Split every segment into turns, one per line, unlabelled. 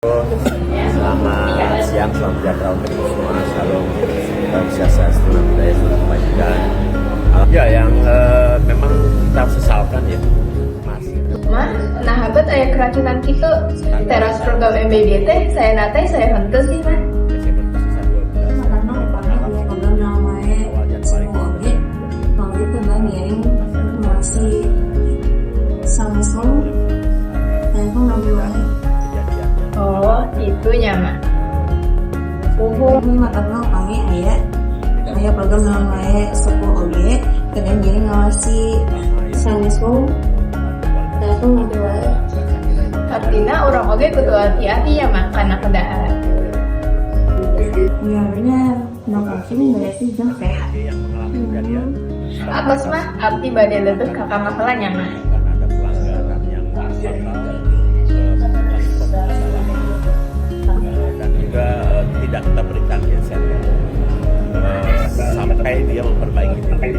Selamat siang, selamat sejahtera untuk semua. Salam sejahtera, budaya, selamat kebajikan. Ya, yang memang kita sesalkan ya, Mas.
Mas, nah habat aya keracunan gitu teras program MBD teh saya nate saya henteu sih Mas. Oh, itu nyaman.
Karena kami aya program namanya sekolah oge kadang jadi ngawasi sanesmu telepon nanti wae.
Artinya orang oge kudu hati-hati ya Mak karena kendaraan.
Ya benar, mungkin berarti jam sehat.
Atas mah abdi bade leuteuk ka kamahalanya Mak.
Dan juga tidak kita berikan genset sampai dia memperbaiki diri.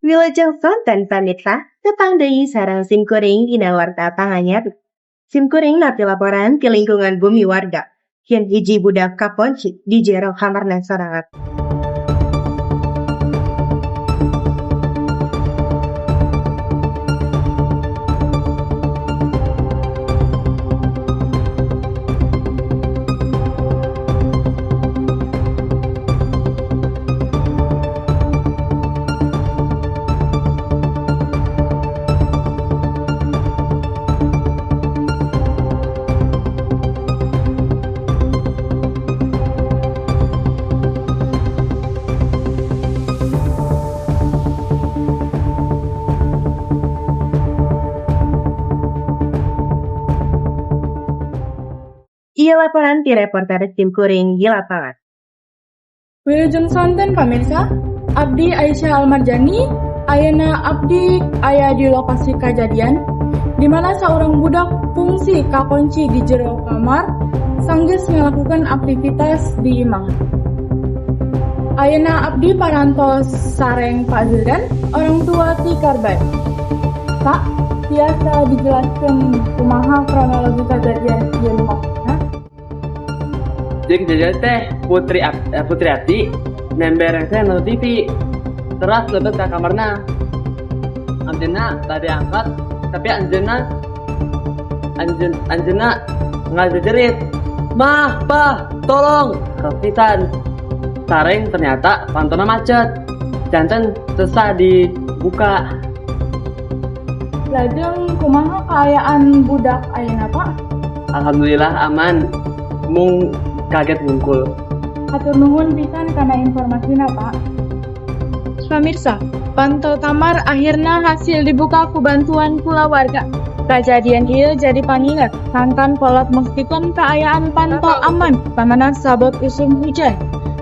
Wilujeng sonten pamirsa, tepang deui sareng simkuring dina warta panganyar. Simkuring napi laporan ti lingkungan bumi warga. Yen hiji budak kaponci di jero kamarna sorangan. Iya laporan ti reporter simkuring di lapangan.
Wilujeng sonten pamirsa, abdi Aisyah Almarjani, ayeuna abdi aya di lokasi kejadian di mana seorang budak fungsi kakunci di jero kamar sanggeus melakukan aktivitas di imah. Ayeuna abdi parantos sareng Pak Zildan, orang tua ti korban. Pak, biasa dijelaskan kumaha kronologi kejadian di rumah.
Jeung jajan teh Putri Ati nember teh nonton TV. Teras lebet ka kamarna. Anjeunna tadi angkat, tapi anjeunna ngajejerit. "Mah, Pak, tolong!" Kapitan. Sareng ternyata pantona macet. Janten susah dibuka.
Lajeng kumaha kaayaan budak ayeuna Pak?
Alhamdulillah aman. Mung kaget ngungkul.
Hatur nuhun pisan kana informasina Pak. Pemirsa, pantau tamar akhirna hasil dibuka ku bantuan kula warga. Kejadian ieu jadi panginget lantaran polot meskipun keayaan pantau aman pamana sabot usum hujan.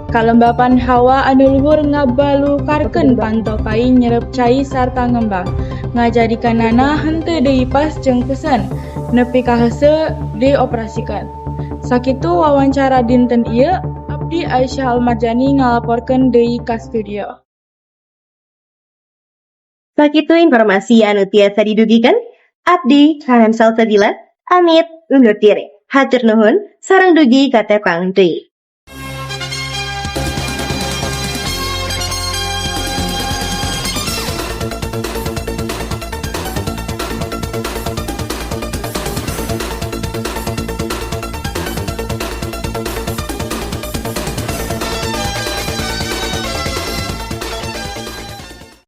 Kalembapan hawa anu luhur ngabalukarkeun pantau pai nyerep cai sarta ngembang. Ngajadikanana henteu deui pas jeung kesan nepi ka heuseu dioperasikan. Sakitu wawancara dinten ieu, abdi Aisyah Almarjani ngalaporkeun deui ka studio.
Sakitu informasi anu tiasa didugikan, abdi Hansal Sabila, amit undur diri. Hatur nuhun, sareng dugi ka tepang deui.